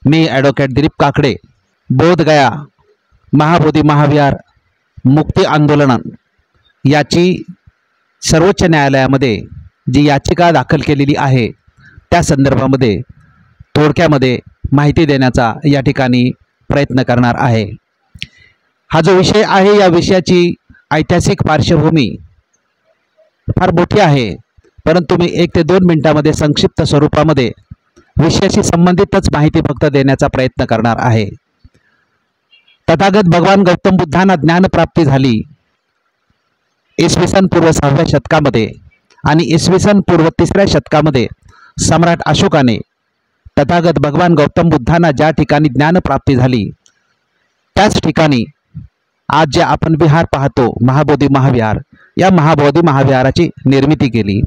मी advocate Dilip Kakade, Bodhgaya Mahabodhi महाविहार मुक्ती आंदोलन याची सर्वोच्च न्यायालयामध्ये जी याचिका दाखल केलेली आहे त्या संदर्भामध्ये थोडक्यामध्ये माहिती देण्याचा या ठिकाणी प्रयत्न करणार आहे। हा जो विषय आहे या विषयाची ऐतिहासिक पार्श्वभूमी फार मोठी आहे, परंतु मी 1 ते 2 मिनिटांमध्ये संक्षिप्त स्वरूपामध्ये विषयाशी संबंधितच माहिती फक्त देण्याचा प्रयत्न करणार आहे। तथागत भगवान गौतम बुद्धांना ज्ञानप्राप्ती झाली इसवी सन पूर्व 6व्या शतकामध्ये आणि इसवी सन पूर्व 3ऱ्या शतकामध्ये सम्राट अशोकाने तथागत भगवान गौतम बुद्धांना ज्या ठिकाणी ज्ञानप्राप्ती झाली त्याच ठिकाणी आज जे आपण विहार पाहतो महाबोधी महाविहार, या महाबोधी महाविहाराची निर्मिती केली।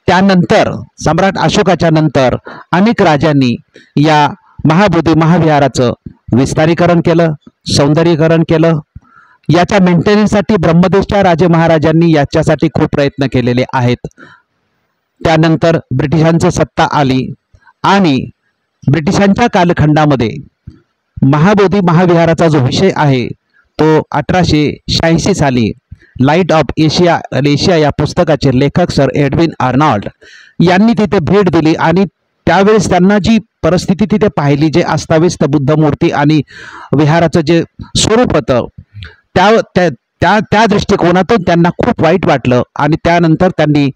त्यानंतर सम्राट अशोकाच्या नंतर अनेक राजांनी या महाबोधी महाविहाराचं विस्तारीकरण केलं, सौंदर्यीकरण केलं। याच्या मेंटेनन्ससाठी ब्रह्मदेशच्या राजे महाराजांनी याच्यासाठी खूप प्रयत्न केलेले आहेत। त्यानंतर ब्रिटिशांची सत्ता आली आणि ब्रिटिशांच्या कालखंडामध्ये महाबोधी महाविहाराचा जो विषय आहे तो 1886 साली लाईट ऑफ एशिया या पुस्तकाचे लेखक सर एडविन आर्नॉल्ड यांनी तिथे भेट दिली आणि त्यावेळेस त्यांना जी परिस्थिती तिथे पाहिली, जे अस्ताव्यस्त बुद्ध मूर्ती आणि विहाराचं जे स्वरूप होतं त्या दृष्टिकोनातून त्यांना खूप वाईट वाटलं आणि त्यानंतर त्यांनी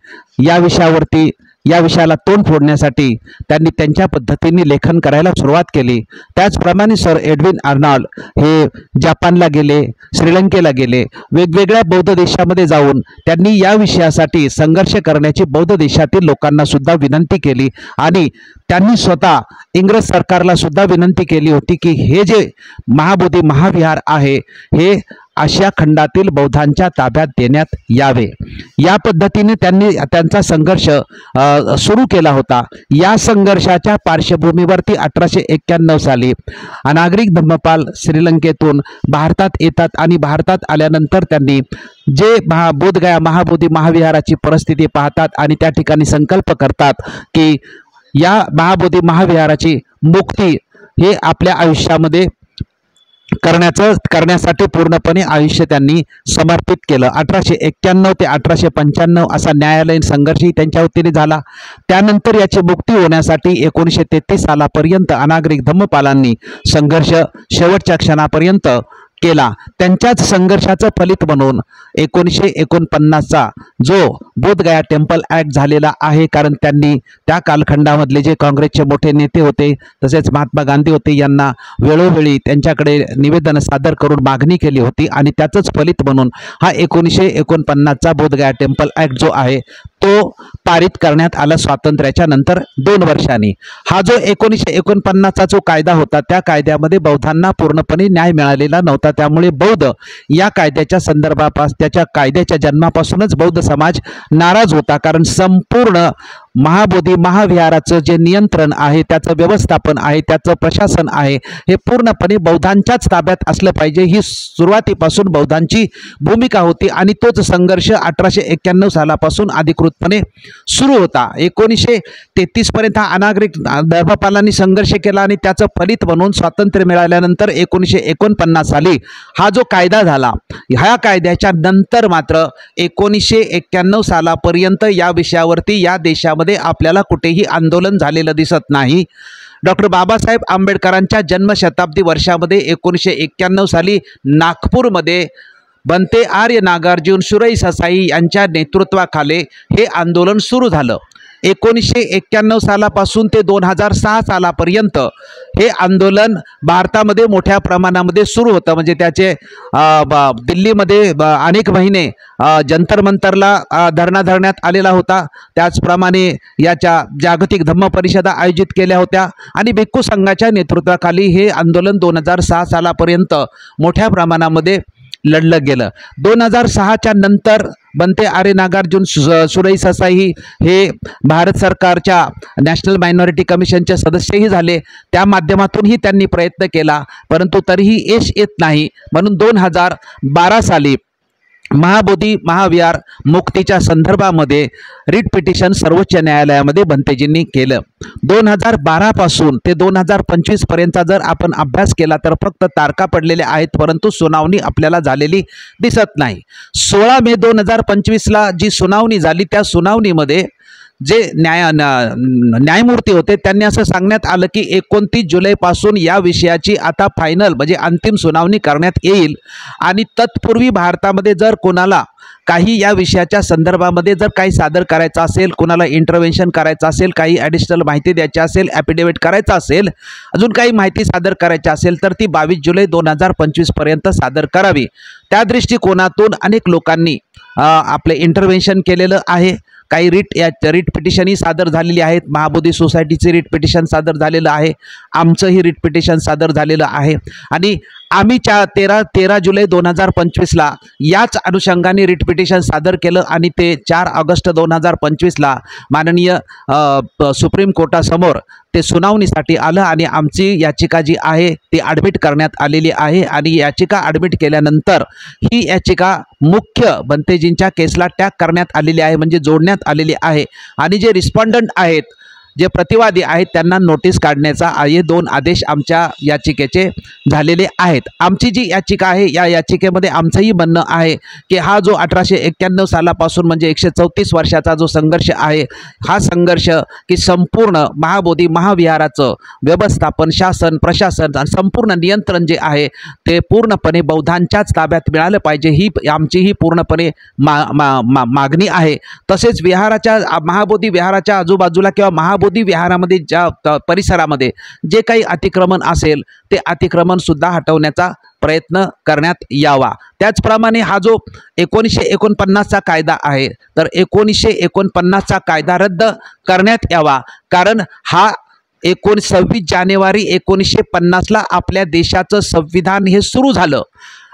या विषयाला तोंड फोडण्यासाठी त्यांनी त्यांच्या पद्धतीने लेखन करायला सुरुवात केली। त्याचप्रमाणे सर एडविन आर्नॉल्ड हे जपानला गेले, श्रीलंकेला गेले, वेगवेगळ्या बौद्ध देशामध्ये जाऊन त्यांनी या विषयासाठी संघर्ष करण्याची बौद्ध देशातील लोकांना सुद्धा विनंती केली आणि त्यांनी स्वतः इंग्रज सरकारला सुद्धा विनंती केली होती की हे जे महाबोधी महाविहार आहे हे आशिया खंडातील बौद्धांच्या ताब्यात देण्यात यावे। या पद्धतीने त्यांनी त्यांचा संघर्ष सुरू केला होता। या संघर्षाच्या पार्श्वभूमीवरती 1891 साली अनागरिक धम्मपाल श्रीलंकेतून भारतात येतात आणि भारतात आल्यानंतर त्यांनी जे बोधगया महाबोधी महाविहाराची परिस्थिती पाहतात आणि त्या ठिकाणी संकल्प करतात की या महाबोधी महाविहाराची मुक्ती हे आपल्या आयुष्यामध्ये करण्यासाठी पूर्णपणे आयुष्य त्यांनी समर्पित केलं। 1891 ते 1895 असा न्यायालयीन संघर्षही त्यांच्या वतीने झाला। त्यानंतर याची मुक्ती होण्यासाठी 1933 सालापर्यंत अनागरिक धम्मपालांनी संघर्ष शेवटच्या क्षणापर्यंत केला। त्यांच्याच संघर्षाचं फलित म्हणून 1949चा जो बोधगया टेम्पल ॲक्ट झालेला आहे, कारण त्यांनी त्या कालखंडामधले जे काँग्रेसचे मोठे नेते होते तसेच महात्मा गांधी होते यांना वेळोवेळी त्यांच्याकडे निवेदन सादर करून मागणी केली होती आणि त्याचंच फलित म्हणून हा 1949चा बोधगया टेम्पल ॲक्ट जो आहे तो पारित करण्यात आला स्वातंत्र्याच्या नंतर 2 वर्षांनी। हा जो 1949चा जो कायदा होता त्या कायद्यामध्ये बौद्धांना पूर्णपणे न्याय मिळालेला नव्हता, त्यामुळे बौद्ध या कायद्याच्या त्याच्या कायद्याच्या जन्मापासूनच बौद्ध समाज नाराज होता, कारण संपूर्ण महाबोधी महाविहाराचं जे नियंत्रण आहे, त्याचं व्यवस्थापन आहे, त्याचं प्रशासन आहे हे पूर्णपणे बौद्धांच्याच ताब्यात असलं पाहिजे ही सुरुवातीपासून बौद्धांची भूमिका होती आणि तोच संघर्ष 1891 सालापासून अधिकृतपणे सुरू होता। 1933 पर्यंत हा अनागरिक धर्मपालांनी संघर्ष केला आणि त्याचं फलित म्हणून स्वातंत्र्य मिळाल्यानंतर 1949 साली हा जो कायदा झाला, ह्या कायद्याच्या नंतर मात्र 1991 सालापर्यंत या विषयावरती या देशामध्ये आपल्याला कुठेही आंदोलन झालेलं दिसत नाही। डॉक्टर बाबासाहेब आंबेडकरांच्या जन्मशताब्दी वर्षामध्ये 1991 साली नागपूरमध्ये बनते आर्य नागार्जुन सुरई ससाई यांच्या नेतृत्वाखाली हे आंदोलन सुरू झालं। 1991 सालापासून ते 2006 सालापर्यंत हे आंदोलन भारतामध्ये मोठ्या प्रमाणामध्ये सुरू होतं। म्हणजे त्याचे दिल्लीमध्ये अनेक महिने जंतर मंतरला धरणा धरण्यात आलेला होता। त्याचप्रमाणे याच्या जागतिक धम्म परिषदा आयोजित केल्या होत्या आणि भिक्खू संघाच्या नेतृत्वाखाली हे आंदोलन 2006 सालापर्यंत मोठ्या प्रमाणामध्ये लढलं गेलं। 2006च्या नंतर बनते आर्य नागार्जुन सुरई ससाई हे भारत सरकारच्या नॅशनल मायनॉरिटी कमिशनचे सदस्यही झाले। त्या माध्यमातूनही त्यांनी प्रयत्न केला, परंतु तरीही यश येत नाही। म्हणून 2012 साली महाबोधी महाविहार मुक्तीच्या संदर्भामध्ये रिट पिटिशन सर्वोच्च न्यायालयामध्ये भंतेजींनी केलं. 2012 पासून ते 2025 पर्यंतचा जर आपण अभ्यास केला तर फक्त तारखा पडलेल्या आहेत, परंतु सुनावणी आपल्याला झालेली दिसत नाही. 16 मे 2025ला जी सुनावणी झाली त्या सुनावणीमध्ये जे न्यायमूर्ती होते त्यांनी असं सांगण्यात आलं की 29 जुलैपासून या विषयाची आता फायनल म्हणजे अंतिम सुनावणी करण्यात येईल आणि तत्पूर्वी भारतामध्ये जर कोणाला काही या विषयाच्या संदर्भामध्ये जर काही सादर करायचं असेल, कोणाला इंटरव्हेन्शन करायचं असेल, काही ॲडिशनल माहिती द्यायची असेल, ॲफिडेविट करायचं असेल, अजून काही माहिती सादर करायची असेल तर ती 22 जुलै 2025 पर्यंत सादर करावी. त्या दृष्टिकोनातून अनेक लोकांनी आपले इंटरव्हेन्शन केलेलं आहे. काही रिट पिटिशनही सादर झालेली आहेत. महाबोधी सोसायटीचे रिट पिटिशन सादर झालेलं आहे, आमचंही रिट पिटिशन सादर झालेलं आहे आणि आम्ही 13 जुलै 2025ला याच अनुषंगाने रिट पिटिशन सादर केलं आणि ते 4 ऑगस्ट 2025ला माननीय सुप्रीम कोर्टासमोर ते सुनावणीसाठी आलं आणि आमची याचिका जी आहे ती ॲडमिट करण्यात आलेली आहे आणि याचिका ॲडमिट केल्यानंतर ही याचिका मुख्य भंतेजींच्या केसला टॅग करण्यात आलेली आहे, म्हणजे जोडण्यात आलेली आहे आणि जे रिस्पॉन्डंट आहेत, जे प्रतिवादी आहेत त्यांना नोटीस काढण्याचा हे 2 आदेश आमच्या याचिकेचे झालेले आहेत. आमची जी याचिका आहे या याचिकेमध्ये आमचंही म्हणणं आहे की हा जो 1891 सालापासून म्हणजे 134 वर्षाचा जो संघर्ष आहे, हा संघर्ष की संपूर्ण महाबोधी महाविहाराचं व्यवस्थापन, शासन, प्रशासन आणि संपूर्ण नियंत्रण जे आहे ते पूर्णपणे बौद्धांच्याच ताब्यात मिळालं पाहिजे, ही आमचीही पूर्णपणे मागणी आहे. तसेच विहाराच्या महाबोधी विहाराच्या आजूबाजूला किंवा महाबोधी विहारामध्ये ज्या परिसरामध्ये जे काही अतिक्रमण असेल ते अतिक्रमण सुद्धा हटवण्याचा प्रयत्न करण्यात यावा. त्याचप्रमाणे हा जो 1949चा कायदा आहे तर 1949चा कायदा रद्द करण्यात यावा, कारण हा 26 जानेवारी 1950ला आपल्या देशाचं संविधान हे सुरू झालं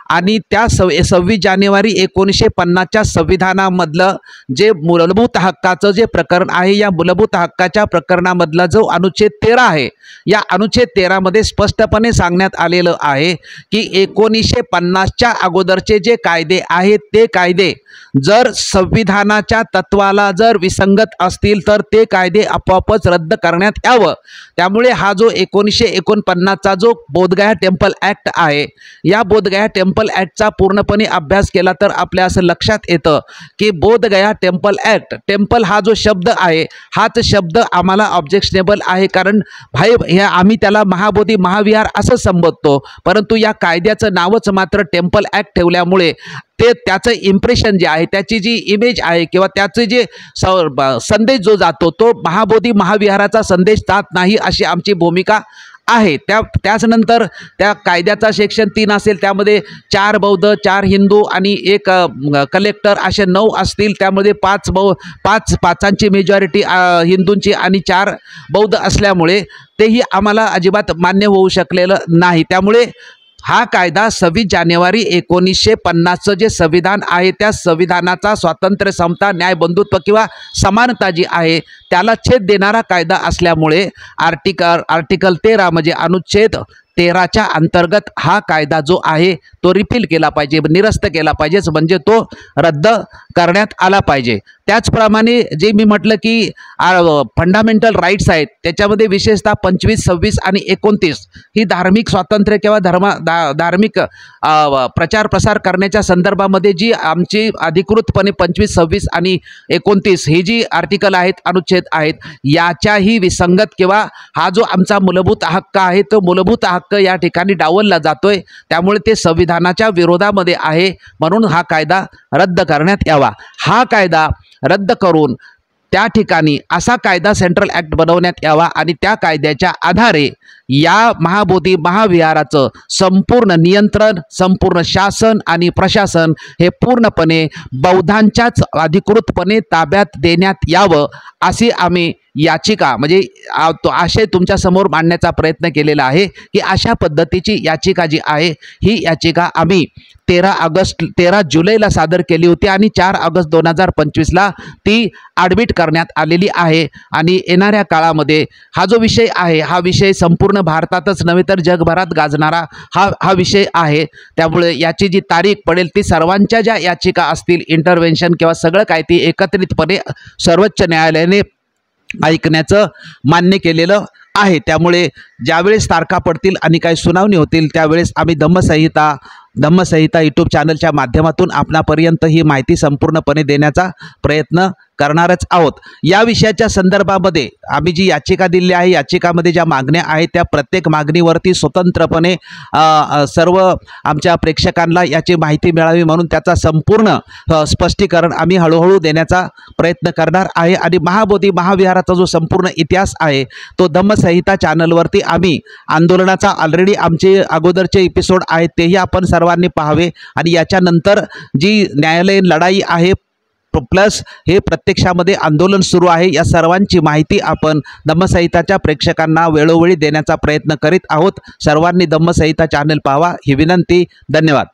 आणि त्या 26 जानेवारी 1950च्या संविधानामधलं जे मूलभूत हक्काचं जे प्रकरण आहे, या मूलभूत हक्काच्या प्रकरणामधला जो अनुच्छेद 13 आहे, या अनुच्छेद 13मध्ये स्पष्टपणे सांगण्यात आलेलं आहे की 1950च्या अगोदरचे जे कायदे आहेत ते कायदे जर संविधानाच्या तत्वाला जर विसंगत असतील तर ते कायदे आपोआपच रद्द करण्यात यावं. त्यामुळे हा जो 1949चा जो बोधगया टेम्पल ॲक्ट आहे, या बोधगया टेम्पल ॲक्टचा पूर्णपणे अभ्यास केला तर आपल्या असं लक्षात येतं की बोधगया टेम्पल ॲक्ट, टेम्पल हा जो शब्द आहे हाच शब्द आम्हाला ऑब्जेक्शनेबल आहे, कारण हे आम्ही त्याला महाबोधी महाविहार असं संबोधतो, परंतु या कायद्याचं नावच मात्र टेम्पल ॲक्ट ठेवल्यामुळे त्याचं इम्प्रेशन जे आहे, त्याची जी इमेज आहे किंवा त्याचे जे संदेश जो जातो तो महाबोधी महाविहाराचा संदेश जात नाही, अशी आमची भूमिका आहे. त्याचनंतर त्या कायद्याचा सेक्शन 3 असेल, त्यामध्ये 4 बौद्ध, 4 हिंदू आणि 1 कलेक्टर असे 9 असतील, त्यामध्ये 5 मेजॉरिटी हिंदूंची आणि 4 बौद्ध असल्यामुळे तेही आम्हाला अजिबात मान्य होऊ शकलेलं नाही. त्यामुळे हा कायदा 26 जानेवारी 1950चं जे संविधान आहे त्या संविधानाचा स्वातंत्र्य, समता, न्याय, बंधुत्व किंवा समानता जी आहे त्याला छेद देणारा कायदा असल्यामुळे आर्टिकल 13 म्हणजे अनुच्छेद 13च्या अंतर्गत हा कायदा जो आहे तो रिपील केला पाहिजे, निरस्त केला पाहिजे, म्हणजे तो रद्द करण्यात आला पाहिजे. त्याचप्रमाणे जे मी म्हटलं की फंडामेंटल राईट्स आहेत त्याच्यामध्ये विशेषतः 25, 26 आणि 29 ही धार्मिक स्वातंत्र्य किंवा धार्मिक प्रचार प्रसार करण्याच्या संदर्भामध्ये जी आमची अधिकृतपणे 25, 26 आणि 29 ही जी आर्टिकल आहेत, अनुच्छेद आहेत, याच्याही विसंगत किंवा हा जो आमचा मूलभूत हक्क आहे तो मूलभूत हक्क या ठिकाणी डावलला जातोय, त्यामुळे ते संविधानाच्या विरोधामध्ये आहे, म्हणून हा कायदा रद्द करण्यात यावा. हा कायदा रद्द करून त्या ठिकाणी असा कायदा सेंट्रल ॲक्ट बनवण्यात यावा आणि त्या कायद्याच्या आधारे या महाबोधी महाविहाराचं संपूर्ण नियंत्रण, संपूर्ण शासन आणि प्रशासन हे पूर्णपणे बौद्धांच्याच अधिकृतपणे ताब्यात देण्यात यावं, अशी आम्ही याचिका म्हणजे तो आशय तुमच्यासमोर मांडण्याचा प्रयत्न केलेला आहे की अशा पद्धतीची याचिका जी आहे ही याचिका आम्ही 13 जुलैला सादर केली होती आणि 4 ऑगस्ट 2025ला ती ॲडमिट करण्यात आलेली आहे। आणि येणाऱ्या काळामध्ये हा जो विषय आहे हा विषय संपूर्ण भारतातच नव्हे तर जगभरात गाजणारा हा विषय आहे। त्यामुळे याची जी तारीख पडेल ती सर्वांच्या ज्या याचिका असतील इंटरव्हेन्शन किंवा सगळं काय ती एकत्रितपणे सर्वोच्च न्यायालयाने ऐकण्याचं मान्य केलेलं आहे। त्यामुळे ज्यावेळेस तारखा पडतील आणि काही सुनावणी होतील त्यावेळेस आम्ही धम्मसंहिता यूट्यूब चॅनलच्या माध्यमातून आपणापर्यंत ही माहिती संपूर्णपणे देण्याचा प्रयत्न करणारच आहोत। या विषयाच्या संदर्भामध्ये आम्ही जी याचिका दिली आहे याचिकामध्ये ज्या मागण्या आहेत त्या प्रत्येक मागणीवरती स्वतंत्रपणे सर्व आमच्या प्रेक्षकांना याची माहिती मिळावी म्हणून त्याचा संपूर्ण स्पष्टीकरण आम्ही हळूहळू देण्याचा प्रयत्न करणार आहे। आणि महाबोधी महाविहाराचा जो संपूर्ण इतिहास आहे तो धम्मसंहिता चॅनलवरती आम्ही आंदोलनाचा ऑलरेडी आमचे अगोदरचे एपिसोड आहेत तेही आपण सर्वांनी पाहावे। आणि याच्यानंतर जी न्यायालयीन लढाई आहे प्लस हे प्रत्यक्षामध्ये आंदोलन सुरू आहे या सर्वांची माहिती आपण धम्मसंहिताच्या प्रेक्षकांना वेळोवेळी देण्याचा प्रयत्न करीत आहोत। सर्वांनी धम्मसंहिता चॅनल पाहावा ही विनंती। धन्यवाद।